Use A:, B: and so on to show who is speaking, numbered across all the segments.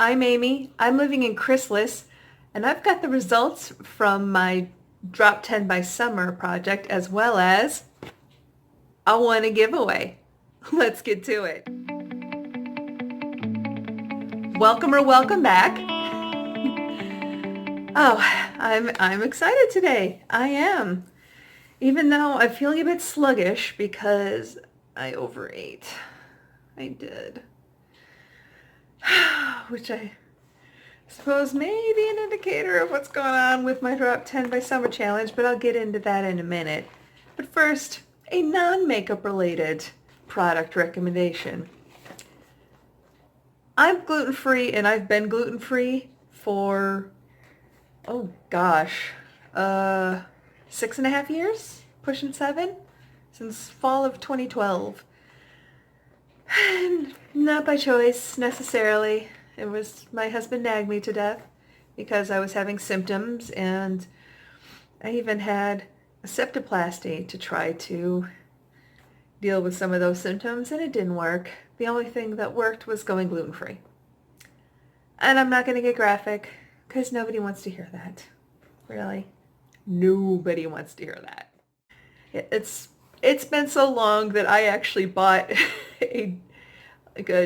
A: I'm Amy. I'm living in Chrysalis, and I've got the results from my Drop 10 by Summer project, as well as I want a giveaway. Let's get to it. Welcome or welcome back. Oh, I'm excited today. I am. Even though I'm feeling a bit sluggish because I overate. I did. Which I suppose may be an indicator of what's going on with my Drop 10 by Summer challenge, but I'll get into that in a minute. But first, a non-makeup related product recommendation. I'm gluten-free, and I've been gluten-free for, oh gosh, 6.5 years, pushing 7, since fall of 2012. And not by choice necessarily. It was my husband nagged me to death because I was having symptoms, and I even had a septoplasty to try to deal with some of those symptoms, and it didn't work. The only thing that worked was going gluten-free. And I'm not going to get graphic because nobody wants to hear that. Really. Nobody wants to hear that. It's been so long that I actually bought a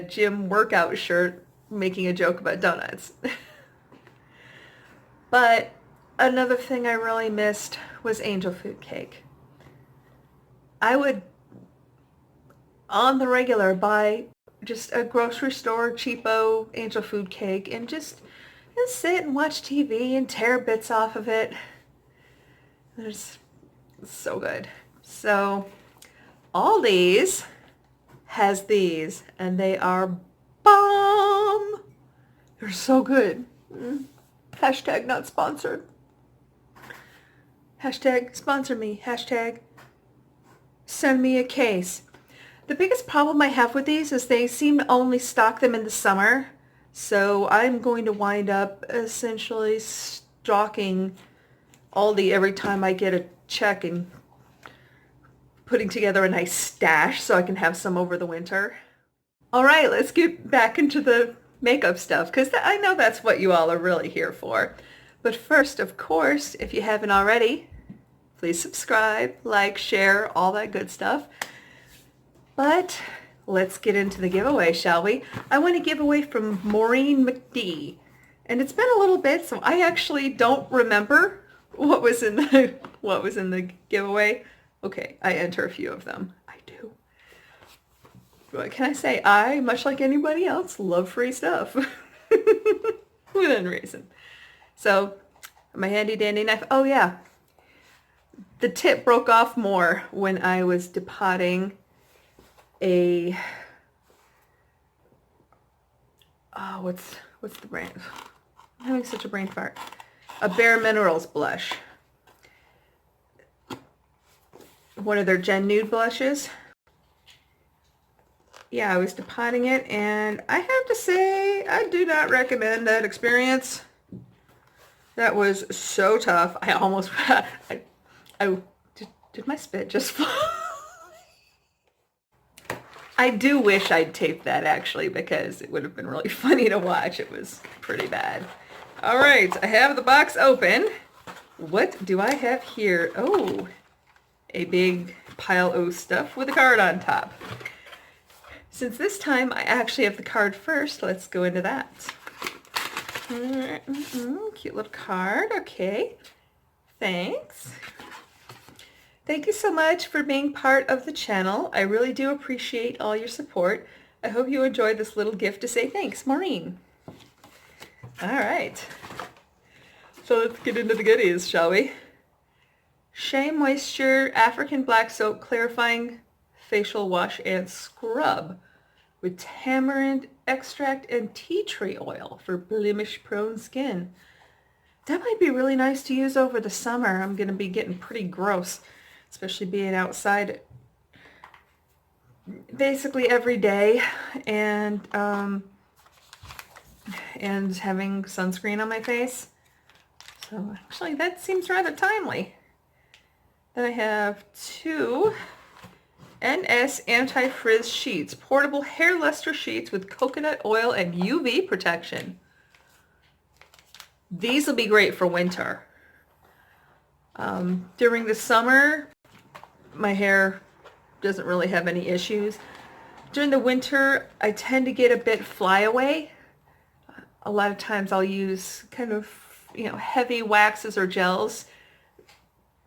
A: gym workout shirt making a joke about donuts. But another thing I really missed was angel food cake. I would, on the regular, buy just a grocery store cheapo angel food cake and just sit and watch TV and tear bits off of it. It's so good. So Aldi's has these, and they are bomb. They're so good. Hashtag not sponsored. Hashtag sponsor me. Hashtag send me a case. The biggest problem I have with these is they seem to only stock them in the summer. So I'm going to wind up essentially stocking Aldi every time I get a check and putting together a nice stash so I can have some over the winter. All right, let's get back into the makeup stuff because I know that's what you all are really here for. But first, of course, if you haven't already, please subscribe, like, share, all that good stuff. But let's get into the giveaway, shall we? I want to give away from Maureen McD. And it's been a little bit, so I actually don't remember what was in the giveaway. Okay, I enter a few of them. I do. What can I say? I, much like anybody else, love free stuff. Within reason. So, my handy dandy knife. Oh yeah. The tip broke off more when I was depotting a, oh, what's the brand? I'm having such a brain fart. A Bare Minerals blush. One of their Gen Nude blushes. Yeah, I was depotting it, and I have to say, I do not recommend that experience. That was so tough. I almost, did my spit just fall? I do wish I'd taped that, actually, because it would have been really funny to watch. It was pretty bad. All right, I have the box open. What do I have here? Oh, a big pile of stuff with a card on top. Since this time I actually have the card first, let's go into that. Cute little card. Okay. Thanks. Thank you so much for being part of the channel. I really do appreciate all your support. I hope you enjoyed this little gift to say thanks, Maureen. All right. So let's get into the goodies, shall we? Shea Moisture African Black Soap Clarifying Facial Wash and Scrub with tamarind extract and tea tree oil for blemish-prone skin. That might be really nice to use over the summer. I'm going to be getting pretty gross, especially being outside basically every day and having sunscreen on my face. So actually that seems rather timely. Then I have 2 NS Anti-Frizz Sheets, portable hair luster sheets with coconut oil and UV protection. These will be great for winter. During the summer, my hair doesn't really have any issues. During the winter, I tend to get a bit flyaway. A lot of times I'll use kind of, heavy waxes or gels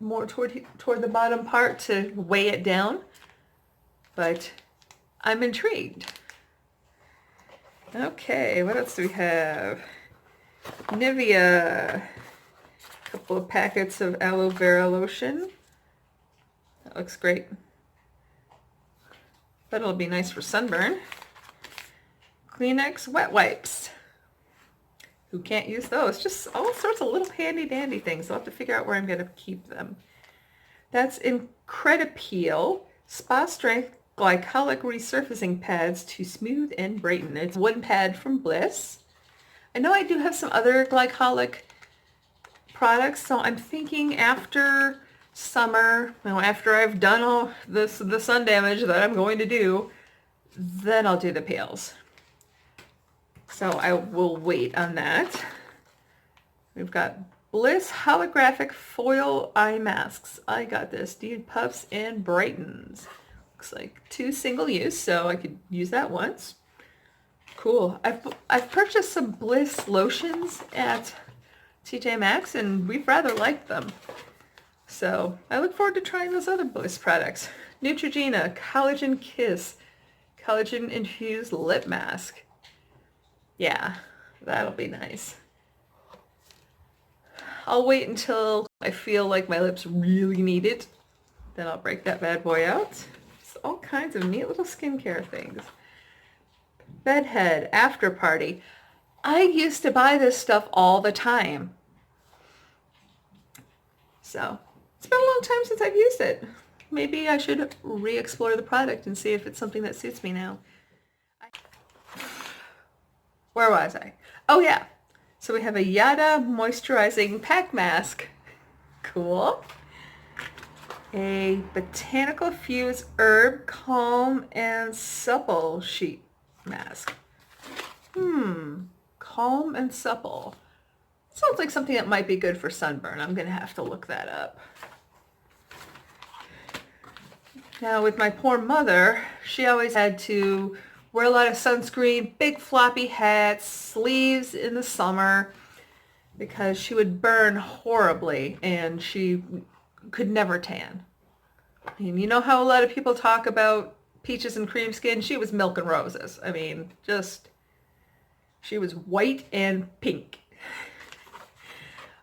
A: more toward the bottom part to weigh it down. But I'm intrigued. Okay, what else do we have? Nivea. A couple of packets of aloe vera lotion. That looks great. That'll be nice for sunburn. Kleenex wet wipes. Who can't use those? Just all sorts of little handy dandy things. I'll have to figure out where I'm going to keep them. That's Incredipeel Spa Strength Glycolic Resurfacing Pads to Smooth and Brighten. It's one pad from Bliss. I know I do have some other glycolic products, so I'm thinking after summer, after I've done all the sun damage that I'm going to do, then I'll do the peels. So I will wait on that. We've got Bliss Holographic Foil Eye Masks. I got this. Deep Puffs and Brightens. Looks like 2 single use, so I could use that once. Cool. I've purchased some Bliss lotions at TJ Maxx, and we've rather liked them. So I look forward to trying those other Bliss products. Neutrogena Collagen Kiss Collagen Infused Lip Mask. Yeah, that'll be nice. I'll wait until I feel like my lips really need it. Then I'll break that bad boy out. Just all kinds of neat little skincare things. Bedhead After Party. I used to buy this stuff all the time. So it's been a long time since I've used it. Maybe I should re-explore the product and see if it's something that suits me now. Where was I? Oh yeah. So we have a Yada Moisturizing Pack Mask. Cool. A Botanical Fuse Herb Calm and Supple Sheet Mask. Calm and supple. Sounds like something that might be good for sunburn. I'm going to have to look that up. Now with my poor mother, she always had to wear a lot of sunscreen, big floppy hats, sleeves in the summer, because she would burn horribly and she could never tan. And you know how a lot of people talk about peaches and cream skin? She was milk and roses. I mean, she was white and pink.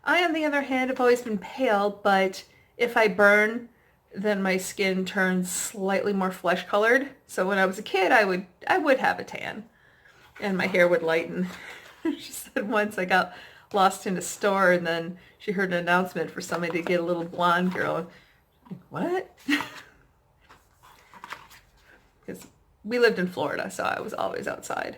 A: I, on the other hand, have always been pale, but if I burn, then my skin turns slightly more flesh colored. So when I was a kid, I would have a tan and my hair would lighten. She said once I got lost in a store and then she heard an announcement for somebody to get a little blonde girl. What? Because we lived in Florida, so I was always outside.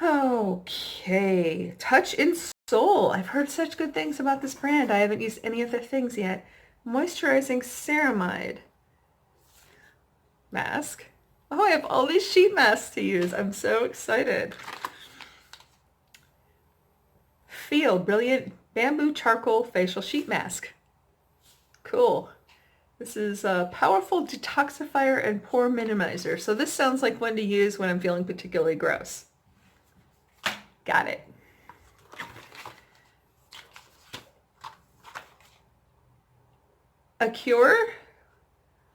A: Okay, Touch in Soul. I've heard such good things about this brand. I haven't used any of their things yet. Moisturizing Ceramide mask. Oh, I have all these sheet masks to use. I'm so excited. Feel Brilliant Bamboo Charcoal Facial Sheet Mask. Cool. This is a powerful detoxifier and pore minimizer. So this sounds like one to use when I'm feeling particularly gross. Got it. Acure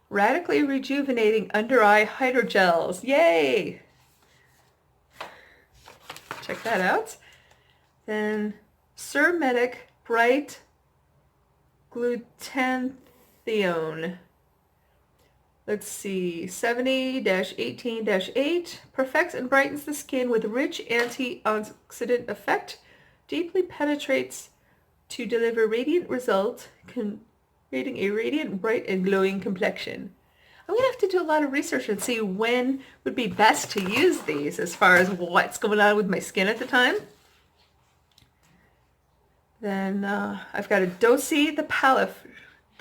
A: Radically Rejuvenating Under Eye Hydrogels. Yay! Check that out. Then Surmedic Bright Glutathione. Let's see, 70-18-8 perfects and brightens the skin with rich antioxidant effect, deeply penetrates to deliver radiant result, creating a radiant, bright, and glowing complexion. I'm going to have to do a lot of research and see when would be best to use these as far as what's going on with my skin at the time. Then I've got a Dosi the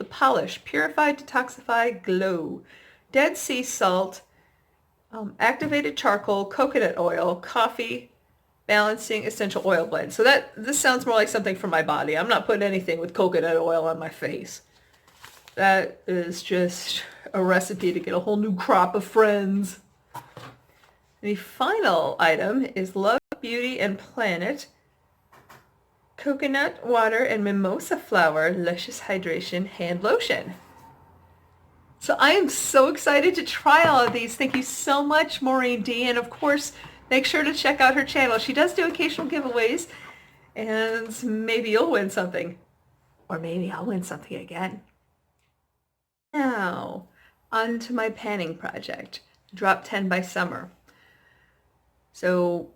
A: Polish Purify, Detoxify, Glow. Dead sea salt, activated charcoal, coconut oil, coffee, Balancing essential oil blend. So this sounds more like something for my body. I'm not putting anything with coconut oil on my face. That is just a recipe to get a whole new crop of friends. The final item is Love, Beauty, and Planet Coconut Water and Mimosa Flower Luscious Hydration Hand Lotion. So I am so excited to try all of these. Thank you so much, Maureen D. And of course, make sure to check out her channel. She does do occasional giveaways, and maybe you'll win something. Or maybe I'll win something again. Now, on to my panning project, Drop 10 by Summer. So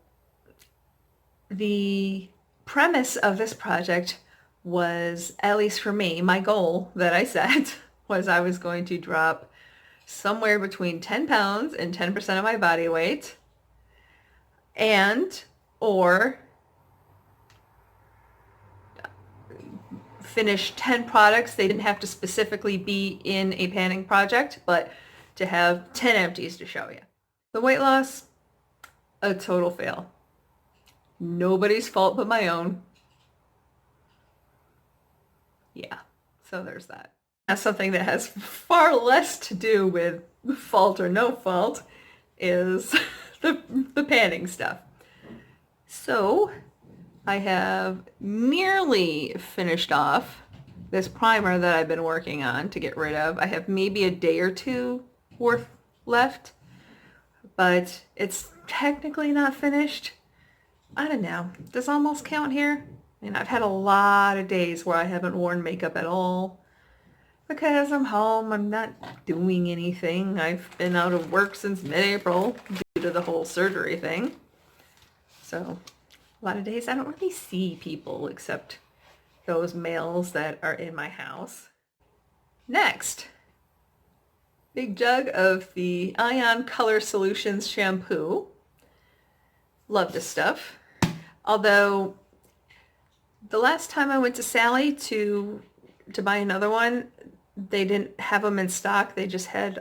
A: the premise of this project was, at least for me, my goal that I set was I was going to drop somewhere between 10 pounds and 10% of my body weight, and or finish 10 products. They didn't have to specifically be in a panning project, but to have 10 empties to show you. The weight loss, a total fail. Nobody's fault but my own. Yeah, so there's that. Now, something that has far less to do with fault or no fault is the panning stuff. So I have nearly finished off this primer that I've been working on to get rid of. I have maybe a day or two worth left, but it's technically not finished. I don't know. Does almost count here? I mean, I've had a lot of days where I haven't worn makeup at all because I'm home. I'm not doing anything. I've been out of work since mid-April due to the whole surgery thing. So a lot of days I don't really see people except those males that are in my house. Next, big jug of the Ion Color Solutions shampoo. Love this stuff. Although the last time I went to Sally to buy another one, they didn't have them in stock. They just had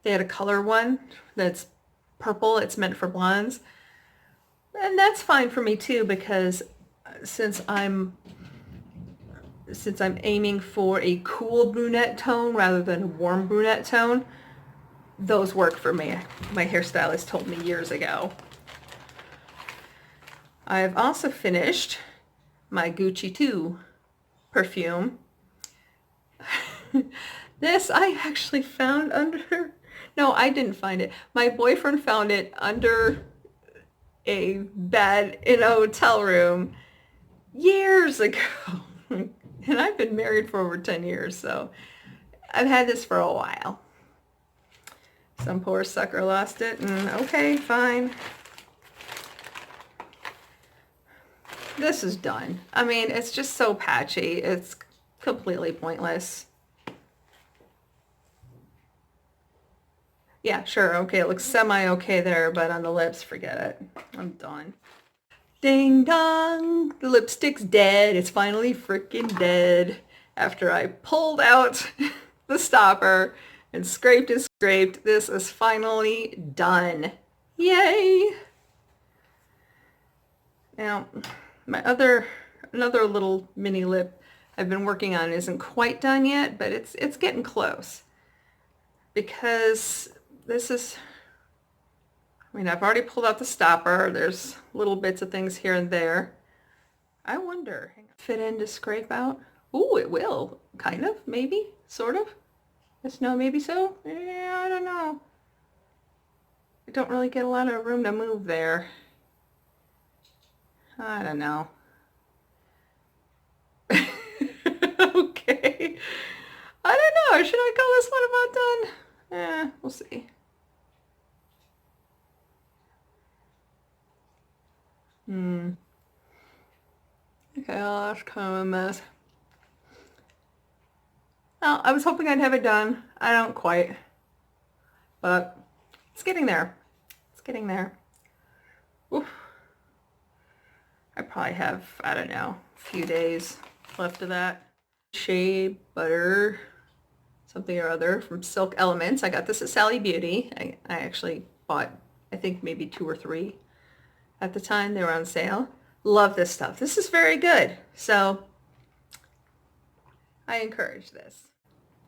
A: they had a color one that's purple. It's meant for blondes. And that's fine for me too, because since I'm aiming for a cool brunette tone rather than a warm brunette tone, those work for me. My hairstylist told me years ago. I've also finished my Gucci 2 perfume. This I actually found under, no, I didn't find it. My boyfriend found it under a bed in a hotel room years ago. And I've been married for over 10 years, so I've had this for a while. Some poor sucker lost it, and okay, fine. This is done. I mean, it's just so patchy. It's completely pointless. Yeah, sure, okay, it looks semi-okay there, but on the lips, forget it. I'm done. Ding dong! The lipstick's dead. It's finally freaking dead. After I pulled out the stopper and scraped, this is finally done. Yay! Now, another little mini lip I've been working on isn't quite done yet, but it's getting close. Because this is, I mean, I've already pulled out the stopper. There's little bits of things here and there. I wonder, fit in to scrape out? Ooh, it will. Kind of, maybe, sort of. Yes, no, maybe so. Yeah, I don't know. I don't really get a lot of room to move there. I don't know. Okay. I don't know. Should I call this one about done? We'll see. Okay, well, that's kind of a mess. Well, I was hoping I'd have it done. I don't quite. But it's getting there. It's getting there. Oof. I probably have, I don't know, a few days left of that. Shea butter, something or other from Silk Elements. I got this at Sally Beauty. I actually bought, I think maybe 2 or 3 at the time. They were on sale. Love this stuff. This is very good. So I encourage this.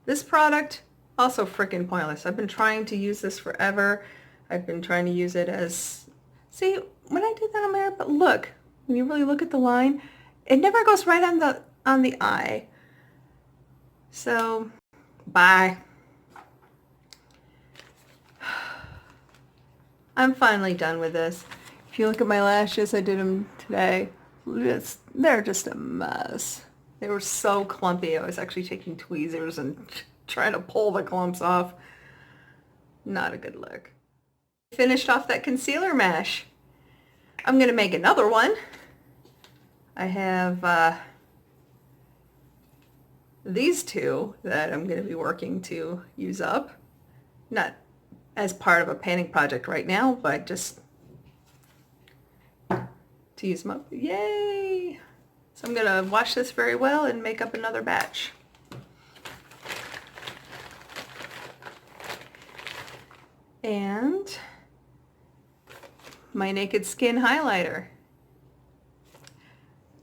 A: This product, also freaking pointless. I've been trying to use this forever. I've been trying to use it as, see, when I did that on there, but look, when you really look at the line, it never goes right on the eye. So, bye. I'm finally done with this. If you look at my lashes, I did them today. They're just a mess. They were so clumpy. I was actually taking tweezers and trying to pull the clumps off. Not a good look. Finished off that concealer mash. I'm going to make another one. I have these two that I'm going to be working to use up. Not as part of a painting project right now, but just to use them up. Yay! So I'm going to wash this very well and make up another batch. And my Naked Skin highlighter.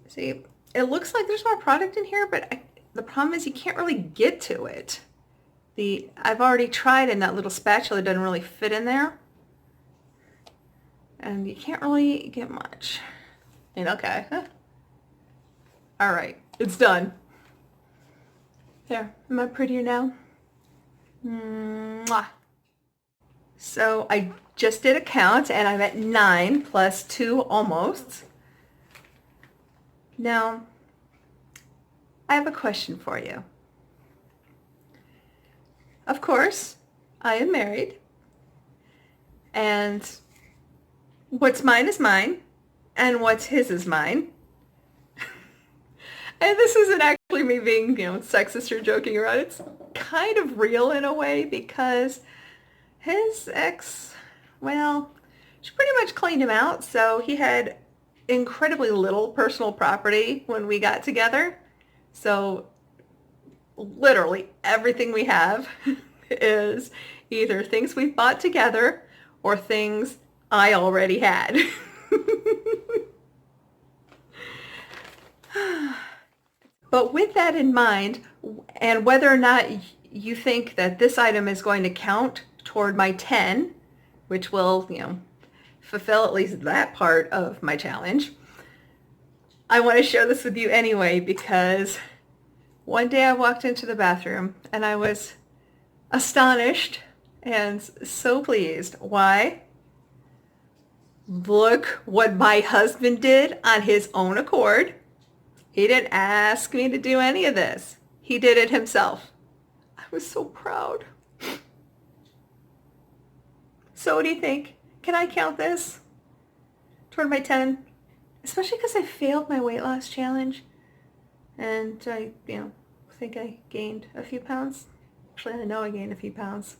A: See, it looks like there's more product in here, but the problem is you can't really get to it. I've already tried, and that little spatula doesn't really fit in there. And you can't really get much. And okay. All right, it's done. There, am I prettier now? Mwah. So I just did a count, and I'm at 9 plus 2 almost. Now, I have a question for you. Of course, I am married, and what's mine is mine, and what's his is mine. And this isn't actually me being, sexist or joking around. It's kind of real in a way, because his ex, well, she pretty much cleaned him out, so he had incredibly little personal property when we got together. So literally everything we have is either things we bought together or things I already had. But with that in mind, and whether or not you think that this item is going to count toward my 10, which will, fulfill at least that part of my challenge, I want to share this with you anyway, because one day I walked into the bathroom and I was astonished and so pleased. Why? Look what my husband did on his own accord. He didn't ask me to do any of this. He did it himself. I was so proud. So what do you think? Can I count this toward my 10? Especially because I failed my weight loss challenge. And I, think I gained a few pounds. Actually, I know I gained a few pounds.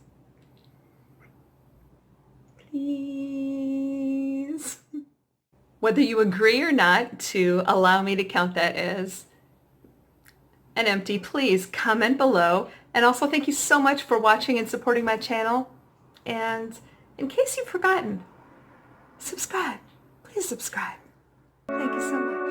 A: Please. Whether you agree or not to allow me to count that as an empty, please comment below. And also thank you so much for watching and supporting my channel. And in case you've forgotten, subscribe. Please subscribe. Thank you so much.